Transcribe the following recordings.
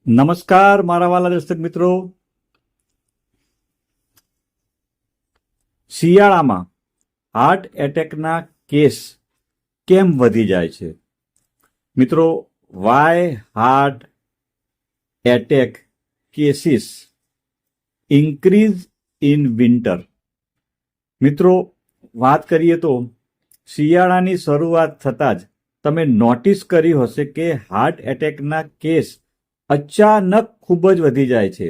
નમસ્કાર મારા વાલા દર્શક મિત્રો. શિયાળામાં હાર્ટ એટેકના કેસ કેમ વધી જાય છે? મિત્રો, why heart attack cases increase in winter. મિત્રો, વાત કરીએ તો શિયાળાની શરૂઆત થતાં જ તમે નોટિસ કર્યું હશે કે હાર્ટ એટેકના કેસ અચાનક ખૂબ જ વધી જાય છે.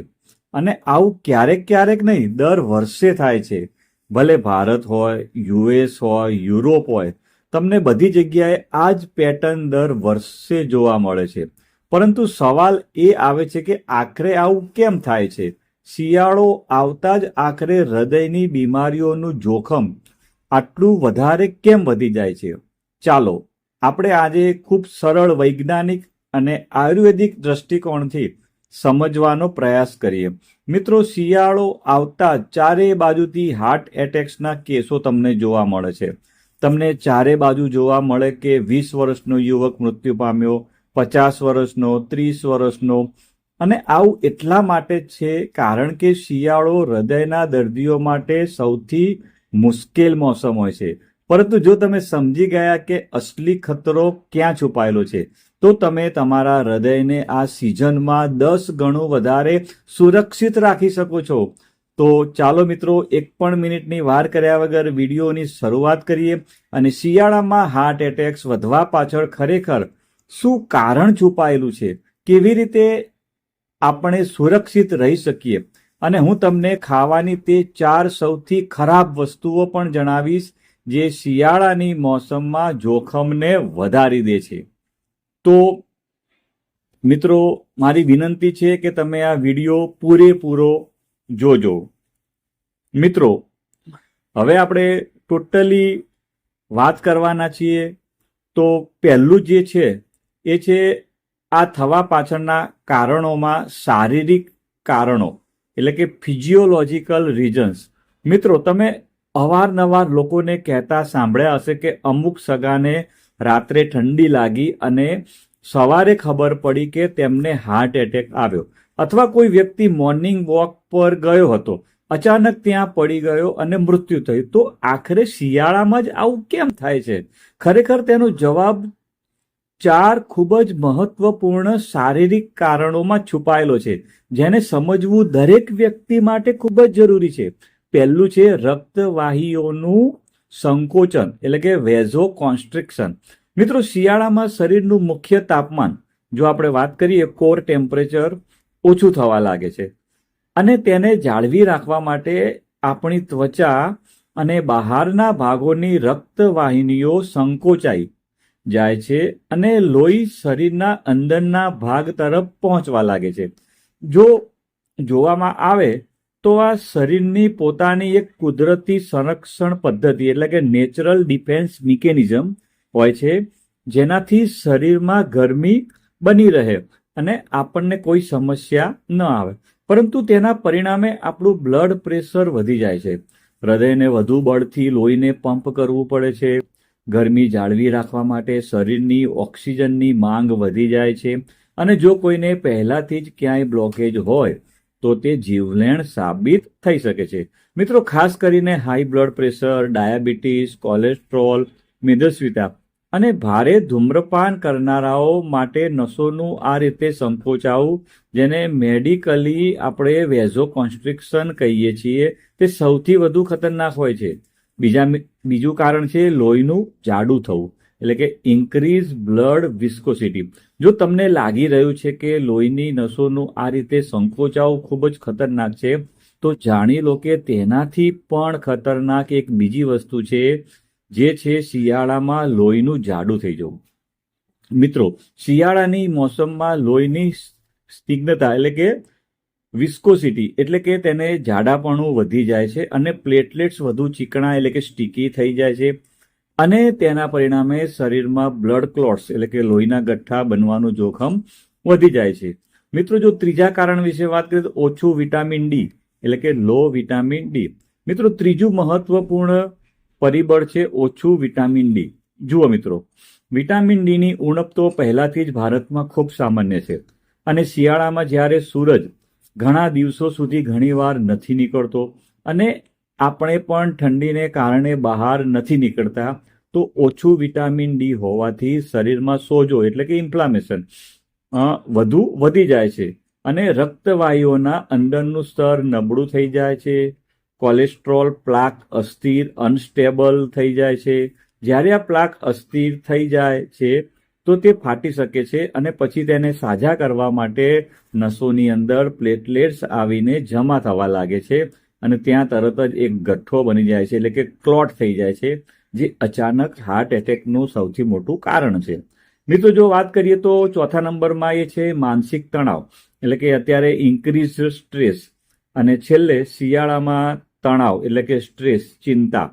અને આવું ક્યારેક ક્યારેક નહીં, દર વર્ષે થાય છે. ભલે ભારત હોય, યુએસ હોય, યુરોપ હોય, તમને બધી જગ્યાએ આ જ પેટર્ન દર વર્ષે જોવા મળે છે. પરંતુ સવાલ એ આવે છે કે આખરે આવું કેમ થાય છે? શિયાળો આવતા જ આખરે હૃદયની બીમારીઓનું જોખમ આટલું વધારે કેમ વધી જાય છે? ચાલો આપણે આજે ખૂબ સરળ વૈજ્ઞાનિક અને આયુર્વેદિક દ્રષ્ટિકોણથી સમજવાનો પ્રયાસ કરીએ. મિત્રો, શિયાળો આવતા ચારે બાજુથી હાર્ટ એટેક્સના કેસો તમને જોવા મળે છે. તમને ચારે બાજુ જોવા મળે કે 20 વર્ષનો યુવક મૃત્યુ પામ્યો, 50 વર્ષનો, 30 વર્ષનો. અને આવું એટલા માટે છે કારણ કે શિયાળો હૃદયના દર્દીઓ માટે સૌથી મુશ્કેલ મોસમ હોય છે. પરંતુ જો તમે સમજી ગયા કે અસલી ખતરો ક્યાં છુપાયેલો છે, તો તમે તમારા હૃદયને આ સિઝનમાં 10 ગણું વધારે સુરક્ષિત રાખી શકો છો. તો ચાલો મિત્રો, એક પણ મિનિટની વાર કર્યા વગર વિડીયોની શરૂઆત કરીએ અને શિયાળામાં હાર્ટ એટેક્સ વધવા પાછળ ખરેખર શું કારણ છુપાયેલું છે, કેવી રીતે આપણે સુરક્ષિત રહી શકીએ. અને હું તમને ખાવાની તે 4 સૌથી ખરાબ વસ્તુઓ પણ જણાવીશ જે શિયાળાની મોસમમાં જોખમને વધારી દે છે. તો મિત્રો, મારી વિનંતી છે કે તમે આ વિડીયો પૂરેપૂરો જોજો. મિત્રો, હવે આપણે ટોટલી વાત કરવાના છીએ. તો પહેલું જે છે એ છે આ થવા પાછળના કારણોમાં શારીરિક કારણો, એટલે કે ફિઝિયોલોજીકલ રીઝન્સ. મિત્રો, તમે અવારનવાર લોકોને કહેતા સાંભળ્યા હશે કે અમુક સગાને રાત્રે ઠંડી લાગી અને સવારે ખબર પડી કે તેમને હાર્ટ એટેક આવ્યો. અથવા કોઈ વ્યક્તિ મોર્નિંગ વોક પર ગયો હતો, અચાનક ત્યાં પડી ગયો અને મૃત્યુ થયું. તો આખરે શિયાળામાં જ આવું કેમ થાય છે? ખરેખર તેનો જવાબ 4 ખૂબ જ મહત્વપૂર્ણ શારીરિક કારણોમાં છુપાયેલો છે, જેને સમજવું દરેક વ્યક્તિ માટે ખૂબ જ જરૂરી છે. પહેલું છે રક્તવાહીઓનું સંકોચન, એટલે કે વેઝો કોન્સ્ટ્રિક્શન. મિત્રો, શિયાળામાં શરીરનું મુખ્ય તાપમાન, જો આપણે વાત કરીએ, કોર ટેમ્પરેચર ઓછું થવા લાગે છે. અને તેને જાળવી રાખવા માટે આપણી ત્વચા અને બહારના ભાગોની રક્તવાહિનીઓ સંકોચાઈ જાય છે અને લોહી શરીરના અંદરના ભાગ તરફ પહોંચવા લાગે છે. જો જોવામાં આવે તો આ શરીરની પોતાની એક કુદરતી સંરક્ષણ પદ્ધતિ, એટલે કે નેચરલ ડિફેન્સ મિકેનિઝમ હોય છે, જેનાથી શરીરમાં ગરમી બની રહે અને આપણને કોઈ સમસ્યા ન આવે. પરંતુ તેના પરિણામે આપણું બ્લડ પ્રેશર વધી જાય છે, હૃદયને વધુ બળથી લોહીને પંપ કરવું પડે છે, ગરમી જાળવી રાખવા માટે શરીરની ઓક્સિજનની માંગ વધી જાય છે. અને જો કોઈને પહેલાથી જ ક્યાંય બ્લોકેજ હોય તો તે જીવલેણ સાબિત થઈ શકે છે. મિત્રો, ખાસ કરીને high blood pressure, diabetes, cholesterol, મેદસ્વીતા અને ભારે ધૂમ્રપાન કરનારાઓ માટે નસોનું આ રીતે સંકોચાવું, જેને મેડિકલી આપણે વેઝો કોન્સ્ટ્રિક્શન કહીએ છીએ, તે સૌથી વધુ ખતરનાક હોય છે. બીજું કારણ છે લોહીનું જાડું થવું, એટલે કે ઇન્ક્રીઝ બ્લડ વિસ્કોસિટી. જો તમને લાગી રહ્યું છે કે લોહીની નસોનું આ રીતે સંકોચાવું ખૂબ જ ખતરનાક છે, તો જાણી લો કે તેનાથી પણ ખતરનાક એક બીજી વસ્તુ છે, જે છે શિયાળામાં લોહીનું જાડું થઈ જવું. મિત્રો, શિયાળાની મોસમમાં લોહીની સ્નિગ્ધતા, એટલે કે વિસ્કોસિટી, એટલે કે તેને જાડાપણું વધી જાય છે અને પ્લેટલેટ્સ વધુ ચીકણા, એટલે કે સ્ટીકી થઈ જાય છે. અને તેના પરિણામે શરીરમાં બ્લડ ક્લોટ્સ, એટલે કે લોહીના ગઠ્ઠા બનવાનું જોખમ વધી જાય છે. મિત્રો, જો ત્રીજા કારણ વિશે વાત કરીએ તો ઓછું વિટામિન ડી, એટલે કે લો વિટામિન ડી. મિત્રો, ત્રીજું મહત્વપૂર્ણ પરિબળ છે ઓછું વિટામિન ડી. જુઓ મિત્રો, વિટામિન ડીની ઉણપ તો પહેલાથી જ ભારતમાં ખૂબ સામાન્ય છે. અને શિયાળામાં જ્યારે સૂરજ ઘણા દિવસો સુધી ઘણીવાર નથી નીકળતો અને આપણે પણ ઠંડીને કારણે બહાર નથી નીકળતા, તો ઓછું વિટામિન ડી હોવાથી શરીરમાં સોજો એટલે કે ઇન્ફ્લામેશન વધુ વધી જાય છે અને રક્તવાયુઓના અંદરનું સ્તર નબળું થઈ જાય છે. કોલેસ્ટ્રોલ પ્લાક અસ્થિર અનસ્ટેબલ થઈ જાય છે. જ્યારે આ પ્લાક અસ્થિર થઈ જાય છે તો તે ફાટી શકે છે અને પછી તેને સાજા કરવા માટે નસોની અંદર પ્લેટલેટ્સ આવીને જમા થવા લાગે છે અને ત્યાં તરત જ એક ગઠ્ઠો બની જાય છે, એટલે કે ક્લોટ થઈ જાય છે, જે અચાનક હાર્ટ એટેકનું સૌથી મોટું કારણ છે. મિત્રો, જો વાત કરીએ તો ચોથા નંબરમાં એ છે માનસિક તણાવ, એટલે કે અત્યારે ઇન્ક્રીઝ સ્ટ્રેસ, અને છેલ્લે શિયાળામાં તણાવ એટલે કે સ્ટ્રેસ, ચિંતા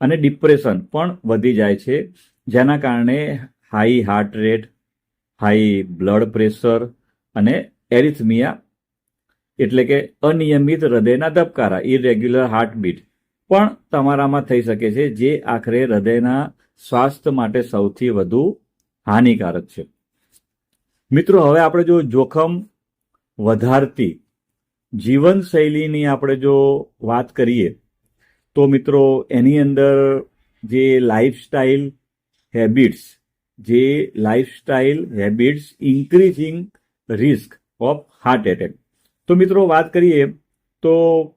અને ડિપ્રેશન પણ વધી જાય છે, જેના કારણે high heart rate, high blood pressure અને એરિથમિયા એટલે કે અનિયમિત હૃદયના ધબકારા, ઇરેગ્યુલર હાર્ટબીટ પણ તમારામાં થઈ શકે છે, જે આખરે હૃદયના સ્વાસ્થ્ય માટે સૌથી વધુ હાનિકારક છે. મિત્રો, હવે આપણે જો જોખમ વધારતી જીવનશૈલીની આપણે જો વાત કરીએ તો મિત્રો એની અંદર જે lifestyle habits increasing risk of heart attack. તો મિત્રો વાત કરીએ તો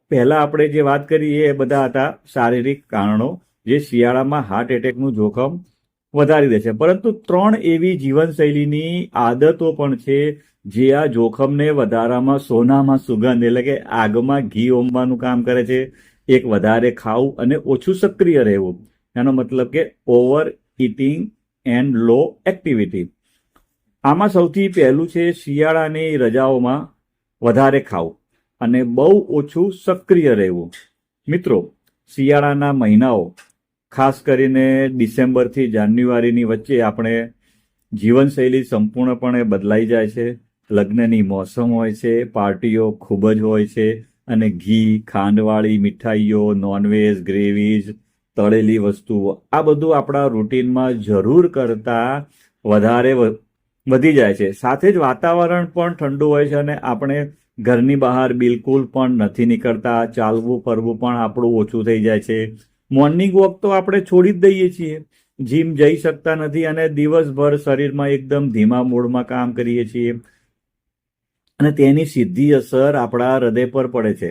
પહેલા આપણે જે વાત કરી એ બધા હતા શારીરિક કારણો જે શિયાળામાં હાર્ટ એટેકનું જોખમ વધારી દે છે, પરંતુ 3 એવી જીવનશૈલીની આદતો પણ છે જે આ જોખમને વધારવામાં સોનામાં સુગંધ એટલે કે આગમાં ઘી ઓમવાનું કામ કરે છે. એક, વધારે ખાવું અને ઓછું સક્રિય રહેવું, એનો મતલબ કે overeating and low activity. આમાં સૌથી પહેલું છે શિયાળાની રજાઓમાં વધારે ખાવું અને બહુ ઓછું સક્રિય રહેવું. મિત્રો, શિયાળાના મહિનાઓ ખાસ કરીને ડિસેમ્બરથી જાન્યુઆરીની વચ્ચે આપણે જીવનશૈલી સંપૂર્ણપણે બદલાઈ જાય છે. લગ્નની મોસમ હોય છે, પાર્ટીઓ ખૂબ જ હોય છે અને ઘી, ખાંડવાળી મીઠાઈઓ, નોનવેજ, ગ્રેવીઝ, તળેલી વસ્તુઓ આ બધું આપણા રૂટીનમાં જરૂર કરતાં વધારે વધી જાય છે. સાથે જ વાતાવરણ પણ ઠંડુ હોય છે અને આપણે ઘરની બહાર બિલકુલ પણ નથી નીકળતા. ચાલવું ફરવું પણ આપણું ઓછું થઈ જાય છે. મોર્નિંગ વોક તો આપણે છોડી જ દઈએ છીએ, જીમ જઈ શકતા નથી અને દિવસભર શરીરમાં એકદમ ધીમા મૂડમાં કામ કરીએ છીએ અને તેની સીધી અસર આપણા હૃદય પર પડે છે.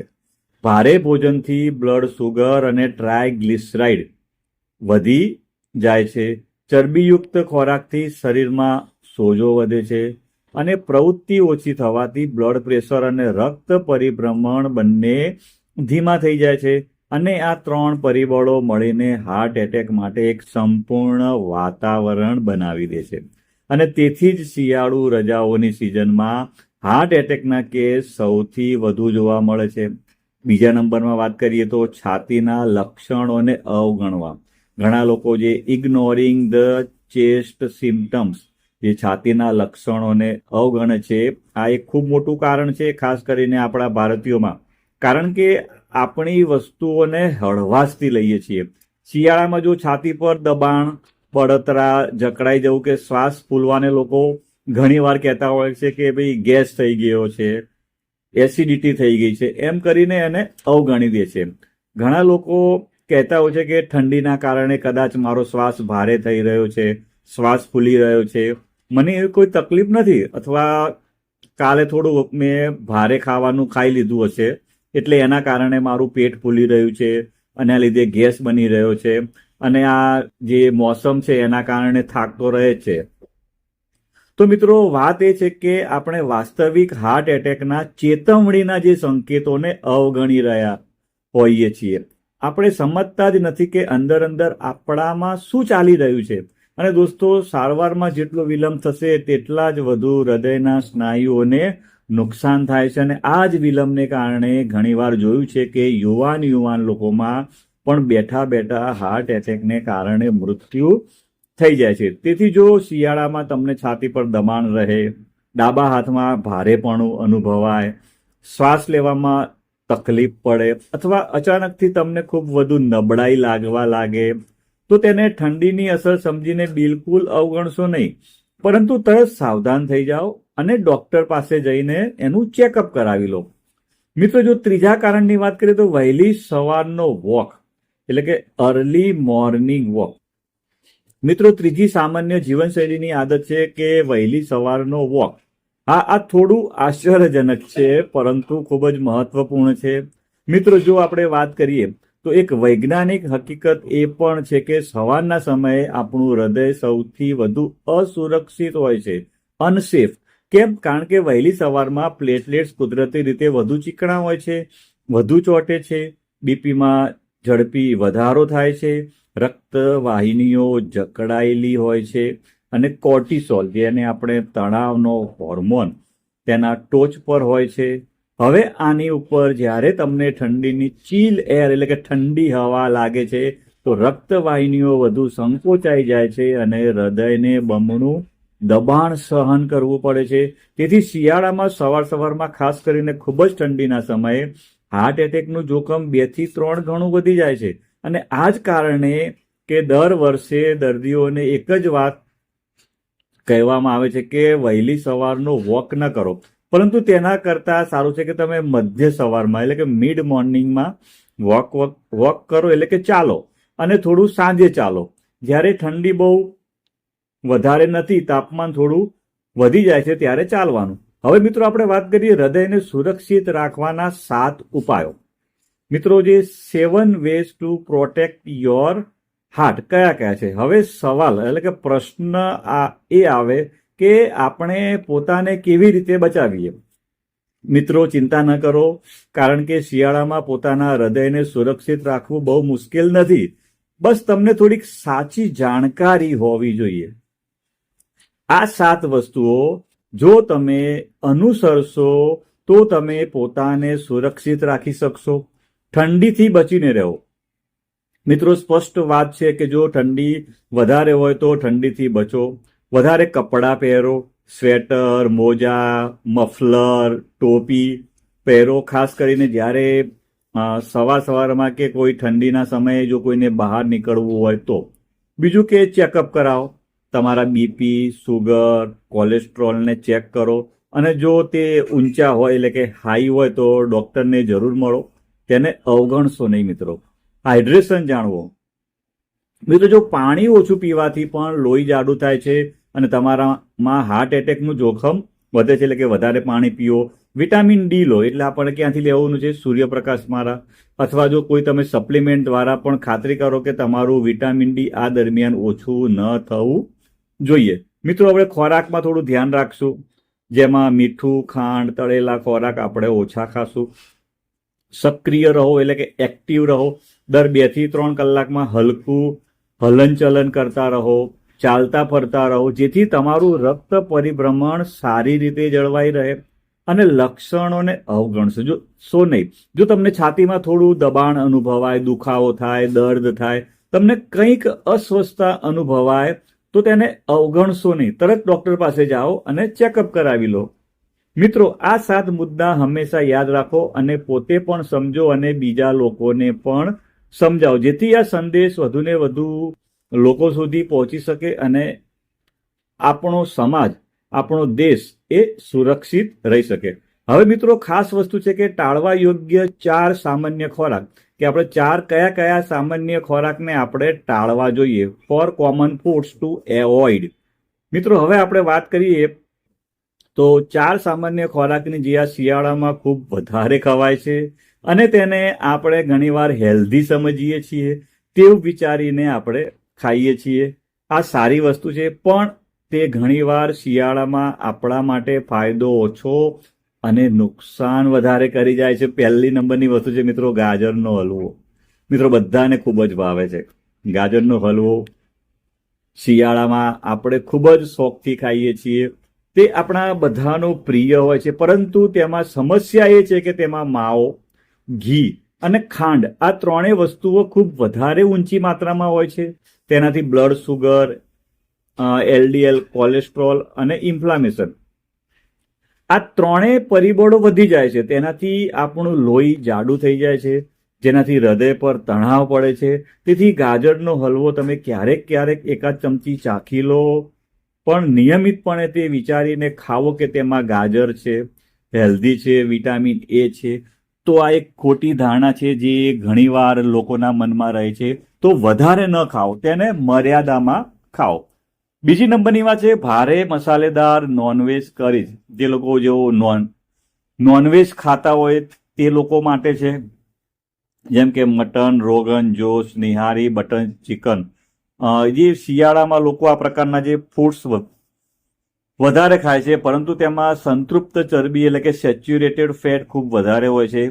ભારે ભોજનથી બ્લડ સુગર અને ટ્રાયગ્લિસરાઇડ વધી જાય છે. ચરબીયુક્ત ખોરાકથી શરીરમાં સોજો વધે છે અને પ્રવૃત્તિ ઓછી થવાથી બ્લડ પ્રેશર અને રક્ત પરિભ્રમણ બંને ધીમા થઈ જાય છે અને આ 3 પરિબળો મળીને હાર્ટ એટેક માટે એક સંપૂર્ણ વાતાવરણ બનાવી દે છે અને તેથી જ શિયાળુ રજાઓની સિઝનમાં હાર્ટ એટેકના કેસ સૌથી વધુ જોવા મળે છે. બીજા નંબરમાં વાત કરીએ તો છાતીના લક્ષણોને અવગણવા. ઘણા લોકો જે ઇગ્નોરિંગ ધ ચેસ્ટ સિમ્પટમ્સ, જે છાતીના લક્ષણોને અવગણે છે, આ એક ખૂબ મોટું કારણ છે ખાસ કરીને આપણા ભારતીયોમાં, કારણ કે આપણી વસ્તુઓને હળવાશથી લઈએ છીએ. શિયાળામાં જો છાતી પર દબાણ, બળતરા, જકડાઈ જવું કે શ્વાસ ફૂલવાને લોકો ઘણીવાર કહેતા હોય છે કે ભાઈ ગેસ થઈ ગયો છે, એસિડિટી થઈ ગઈ છે, એમ કરીને એને અવગણી દે છે. ઘણા લોકો કહેતા હોય છે કે ઠંડીના કારણે કદાચ મારો શ્વાસ ભારે થઈ રહ્યો છે, શ્વાસ ફૂલી રહ્યો છે, મને એવી કોઈ તકલીફ નથી, અથવા કાલે થોડું મેં ભારે ખાવાનું ખાઈ લીધું હશે એટલે એના કારણે મારું પેટ ફૂલી રહ્યું છે, એના લીધે ગેસ બની રહ્યો છે અને આ જે મોસમ છે એના કારણે થાક તો રહે છે. તો મિત્રો, વાત એ છે કે આપણે વાસ્તવિક હાર્ટ એટેકના ચેતવણીના જે સંકેતોને અવગણી રહ્યા હોઈએ છીએ. આપણે સમજતા જ નથી કે અંદર આપણામાં શું ચાલી રહ્યું છે. અને દોસ્તો, સારવારમાં જેટલો વિલંબ થશે તેટલા જ વધુ હૃદયના સ્નાયુઓને નુકસાન થાય છે અને આ જ વિલંબને કારણે ઘણીવાર જોયું છે કે યુવાન લોકોમાં પણ બેઠા હાર્ટ એટેકને કારણે મૃત્યુ થઈ જાય છે. તેથી જો શિયાળામાં તમને છાતી પર દબાણ રહે, ડાબા હાથમાં ભારેપણું અનુભવાય, શ્વાસ લેવામાં તકલીફ પડે અથવા અચાનકથી તમને ખૂબ વધુ નબળાઈ લાગવા લાગે, તો તેને ઠંડીની અસર સમજીને બિલકુલ અવગણશો નહીં, પરંતુ તરત સાવધાન થઈ જાઓ અને ડોક્ટર પાસે જઈને એનું ચેકઅપ કરાવી લો. મિત્રો, જો ત્રીજા કારણની વાત કરીએ તો વહેલી સવારનો વોક એટલે કે અર્લી મોર્નિંગ વોક. મિત્રો, ત્રીજી સામાન્ય જીવનશૈલીની આદત છે કે વહેલી સવારનો વોક. હા, આ થોડું આશ્ચર્યજનક છે પરંતુ ખૂબ જ મહત્વપૂર્ણ છે. મિત્રો, જો આપણે વાત કરીએ તો એક વૈજ્ઞાનિક હકીકત એ પણ છે કે સવારના સમયે આપણું હૃદય સૌથી વધુ અસુરક્ષિત હોય છે, અનસેફ. કેમ? કારણ કે વહેલી સવારમાં પ્લેટલેટ્સ કુદરતી રીતે વધુ ચીકણા હોય છે, વધુ ચોંટે છે, બીપીમાં ઝડપી વધારો થાય છે, રક્તવાહિનીઓ જકડાયેલી હોય છે અને કોર્ટિસોલ, જેને આપણે તણાવનો હોર્મોન, તેના ટોચ પર હોય છે. હવે આની ઉપર જ્યારે તમને ઠંડીની ચીલ એર એટલે કે ઠંડી હવા લાગે છે તો રક્તવાહિનીઓ વધુ સંકોચાઈ જાય છે અને હૃદયને બમણું દબાણ સહન કરવું પડે છે. તેથી શિયાળામાં સવારમાં ખાસ કરીને ખૂબ જ ઠંડીના સમયે હાર્ટ એટેકનું જોખમ 2 થી 3 ગણું વધી જાય છે. અને આ જ કારણે કે દર વર્ષે દર્દીઓને એક જ વાત કહેવામાં આવે છે કે વહેલી સવારનો વોક ન કરો, પરંતુ તેના કરતાં સારું છે કે તમે મધ્ય સવારમાં એટલે કે મિડ મોર્નિંગમાં વોક કરો એટલે કે ચાલો, અને થોડું સાંજે ચાલો જ્યારે ઠંડી બહુ વધારે નથી, તાપમાન થોડું વધી જાય છે ત્યારે ચાલવાનું. હવે મિત્રો, આપણે વાત કરીએ હૃદયને સુરક્ષિત રાખવાના 7 ઉપાયો. મિત્રો, જે 7 ways to protect your heart કયા કયા છે? હવે સવાલ એટલે કે પ્રશ્ન એ આવે કે આપણે પોતાને કેવી રીતે બચાવીએ. મિત્રો, ચિંતા ન કરો, કારણ કે શિયાળામાં પોતાના હૃદયને સુરક્ષિત રાખવું બહુ મુશ્કેલ નથી. બસ તમને થોડીક સાચી જાણકારી હોવી જોઈએ. આ 7 વસ્તુઓ જો તમે અનુસરશો તો તમે પોતાને સુરક્ષિત રાખી શકશો. ઠંડીથી બચીને રહો. મિત્રો, સ્પષ્ટ વાત છે કે જો ઠંડી વધારે હોય તો ઠંડીથી બચો. વધારે કપડાં પહેરો, સ્વેટર, મોજા, મફલર, ટોપી પહેરો, ખાસ કરીને જ્યારે સવારમાં કે કોઈ ઠંડીના સમયે જો કોઈને બહાર નીકળવું હોય તો. બીજું કે ચેકઅપ કરાવો, તમારા બીપી, સુગર, કોલેસ્ટ્રોલને ચેક કરો, અને જો તે ઊંચા હોય એટલે કે હાઈ હોય તો ડોક્ટરને જરૂર મળો. તેને અવગણશો નહીં. મિત્રો, હાઇડ્રેશન જાણવો. મિત્રો, જો પાણી ઓછું પીવાથી પણ લોહી જાડું થાય છે અને તમારામાં હાર્ટ એટેકનું જોખમ વધે છે, એટલે કે વધારે પાણી પીવો. વિટામિન ડી લો, એટલે આપણે ક્યાંથી લેવાનું છે? સૂર્યપ્રકાશમાં. અથવા જો કોઈ તમે સપ્લિમેન્ટ દ્વારા પણ ખાતરી કરો કે તમારું વિટામિન ડી આ દરમિયાન ઓછું ન થવું જોઈએ. મિત્રો, આપણે ખોરાકમાં થોડું ધ્યાન રાખશું, જેમાં મીઠું, ખાંડ, તળેલા ખોરાક આપણે ઓછા ખાશું. સક્રિય રહો એટલે કે એક્ટિવ રહો. દર 2 થી 3 કલાકમાં હલકું હલનચલન કરતા રહો, ચાલતા ફરતા રહો, જેથી તમારું રક્ત પરિભ્રમણ સારી રીતે જળવાઈ રહે. અને લક્ષણોને અવગણશો નહીં. જો તમને છાતીમાં થોડું દબાણ અનુભવાય, દુખાવો થાય, દર્દ થાય, તમને કંઈક અસ્વસ્થતા અનુભવાય તો તેને અવગણશો નહીં. તરત ડોક્ટર પાસે જાઓ અને ચેકઅપ કરાવી લો. મિત્રો, આ 7 મુદ્દા હંમેશા યાદ રાખો અને પોતે પણ સમજો અને બીજા લોકોને પણ સમજાવો, જેથી આ સંદેશ વધુને વધુ લોકો સુધી પહોંચી શકે અને આપણો સમાજ, આપણો દેશ એ સુરક્ષિત રહી શકે. હવે મિત્રો, ખાસ વસ્તુ છે કે ટાળવા યોગ્ય 4 સામાન્ય ખોરાક, કે આપણે કયા સામાન્ય ખોરાકને આપણે ટાળવા જોઈએ. 4 કોમન ફૂડ્સ ટુ એવોઇડ. મિત્રો, હવે આપણે વાત કરીએ તો 4 સામાન્ય ખોરાકની જે આ શિયાળામાં ખૂબ વધારે ખવાય છે અને તેને આપણે ઘણીવાર હેલ્ધી સમજીએ છીએ, તેવું વિચારીને આપણે ખાઈએ છીએ. આ સારી વસ્તુ છે, પણ તે ઘણીવાર શિયાળામાં આપણા માટે ફાયદો ઓછો અને નુકસાન વધારે કરી જાય છે. પહેલી નંબરની વસ્તુ છે મિત્રો, ગાજરનો હલવો. મિત્રો, બધાને ખૂબ જ ભાવે છે ગાજરનો હલવો. શિયાળામાં આપણે ખૂબ જ શોખથી ખાઈએ છીએ. તે આપણા બધાનો પ્રિય હોય છે, પરંતુ તેમાં સમસ્યા એ છે કે તેમાં માવો, ઘી અને ખાંડ આ 3 વસ્તુઓ ખૂબ વધારે ઊંચી માત્રામાં હોય છે. તેનાથી બ્લડ સુગર, એલડીએલ, કોલેસ્ટ્રોલ અને ઇન્ફ્લામેશન આ 3 પરિબળો વધી જાય છે. તેનાથી આપણું લોહી જાડું થઈ જાય છે, જેનાથી હૃદય પર તણાવ પડે છે. તેથી ગાજરનો હલવો તમે ક્યારેક એકાદ ચમચી ચાખી લો પણ નિયમિતપણે તે વિચારીને ખાવો કે તેમાં ગાજર છે, હેલ્ધી છે, વિટામિન એ છે. તો આ એક ખોટી ધારણા છે જે ઘણીવાર લોકોના મનમાં રહે છે. તો વધારે ન ખાઓ, તેને મર્યાદામાં ખાઓ. બીજી નંબરની વાત છે ભારે મસાલેદાર નોનવેજ કરી. જે લોકો જેઓ નોનવેજ ખાતા હોય તે લોકો માટે છે, જેમ કે મટન, રોગન જોશ, નિહારી, બટર ચિકન. જે શિયાળામાં લોકો આ પ્રકારના જે ફૂડ્સ વધારે ખાય છે, પરંતુ તેમાં સંતૃપ્ત ચરબી એટલે કે સેચ્યુરેટેડ ફેટ ખૂબ વધારે હોય છે,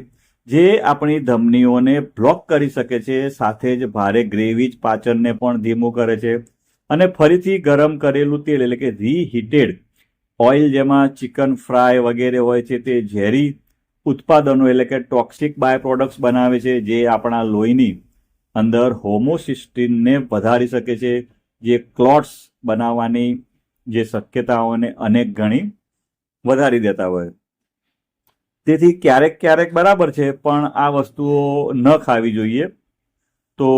જે આપણી ધમનીઓને બ્લોક કરી શકે છે. સાથે જ ભારે ગ્રેવી જ પાચનને પણ ધીમું કરે છે. અને ફરીથી ગરમ કરેલું તેલ એટલે કે રીહીટેડ ઓઇલ, જેમાં ચિકન ફ્રાય વગેરે હોય છે, તે ઝેરી ઉત્પાદનો એટલે કે ટોક્સિક બાય પ્રોડક્ટ્સ બનાવે છે, જે આપણા લોહીની અંદર હોમોસિસ્ટીનને વધારી શકે છે, જે ક્લોટ્સ બનાવવાની જે શક્યતાઓને અનેક ગણી વધારી દેતા હોય. તેથી ક્યારેક ક્યારેક બરાબર છે, પણ આ વસ્તુઓ ન ખાવી જોઈએ. તો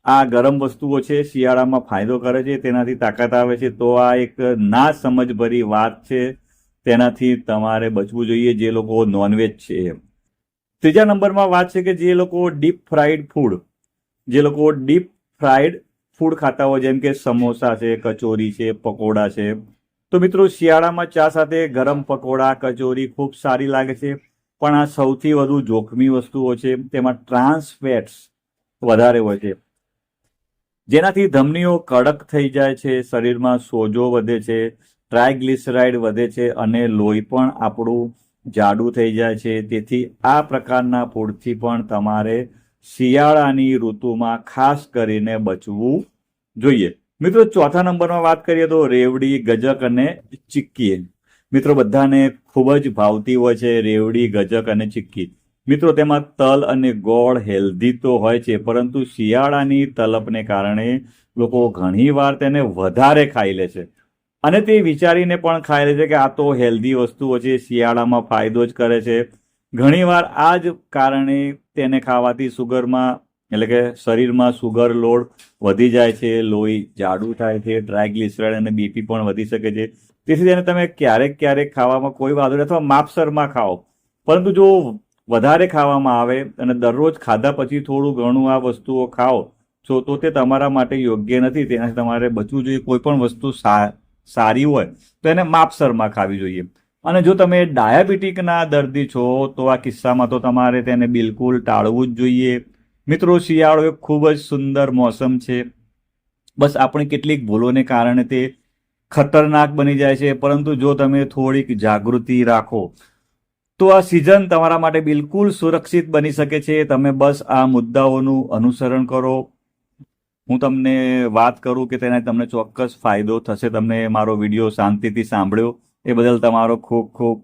આ ગરમ વસ્તુઓ છે, શિયાળામાં ફાયદો કરે છે, તેનાથી તાકાત આવે છે. તો આ એક ના સમજભરી વાત છે, તેનાથી તમારે બચવું જોઈએ જે લોકો નોનવેજ છે. ત્રીજા નંબરમાં વાત છે કે જે લોકો ડીપ ફ્રાઈડ ફૂડ ખાતા હોય, જેમ કે સમોસા છે, કચોરી છે, પકોડા છે. તો મિત્રો, શિયાળામાં ચા સાથે ગરમ પકોડા, કચોરી ખૂબ સારી લાગે છે, પણ આ સૌથી વધુ જોખમી વસ્તુઓ છે. તેમાં ટ્રાન્સ ફેટ્સ વધારે હોય છે, જેનાથી ધમનીઓ કડક થઈ જાય છે, શરીરમાં સોજો વધે છે, ટ્રાયગ્લિસરાઇડ વધે છે અને લોહી પણ આપણું જાડું થઈ જાય છે. તેથી આ પ્રકારના ફૂડથી પણ તમારે શિયાળાની ઋતુમાં ખાસ કરીને બચવું જોઈએ. મિત્રો, ચોથા નંબરમાં વાત કરીએ તો રેવડી, ગજક અને ચિક્કી. મિત્રો, બધાને ખૂબ જ ભાવતી હોય છે રેવડી, ગજક અને ચિક્કી. મિત્રો, તેમાં તલ અને ગોળ હેલ્ધી તો હોય છે, પરંતુ શિયાળાની તલપને કારણે લોકો ઘણીવાર તેને વધારે ખાઈ લે છે અને તે વિચારીને પણ ખાઈ લે છે કે આ તો હેલ્ધી વસ્તુઓ છે, શિયાળામાં ફાયદો જ કરે છે. ઘણીવાર આ જ કારણે તેને ખાવાથી શુગરમાં એટલે કે શરીરમાં સુગર લોડ વધી જાય છે, લોહી જાડું થાય છે, ટ્રાયગ્લિસરાઇડ અને બીપી પણ વધી શકે છે. તેથી તેને તમે ક્યારેક ક્યારેક ખાવામાં કોઈ વાંધો નથી, અથવા માપસરમાં ખાઓ. પરંતુ જો વધારે ખાવામાં આવે અને દરરોજ ખાધા પછી થોડું ઘણું આ વસ્તુઓ ખાઓ છો, તો તે તમારા માટે યોગ્ય નથી. તેનાથી તમારે બચવું જોઈએ. કોઈ પણ વસ્તુ સારી હોય તો એને માપસરમાં ખાવી જોઈએ. અને જો તમે ડાયાબિટીકના દર્દી છો, તો આ કિસ્સામાં તો તમારે તેને બિલકુલ ટાળવું જ જોઈએ. મિત્રો, શિયાળો એક ખૂબ જ સુંદર મોસમ છે. બસ આપણી કેટલીક ભૂલોને કારણે તે ખતરનાક બની જાય છે, પરંતુ જો તમે થોડીક જાગૃતિ રાખો તો આ સિઝન તમારા માટે બિલકુલ સુરક્ષિત બની શકે છે. તમે બસ આ મુદ્દાઓનું અનુસરણ કરો. હું તમને વાત કરું કે તેનાથી તમને ચોક્કસ ફાયદો થશે. તમને મારો વિડીયો શાંતિથી સાંભળ્યો એ બદલ તમારો ખૂબ ખૂબ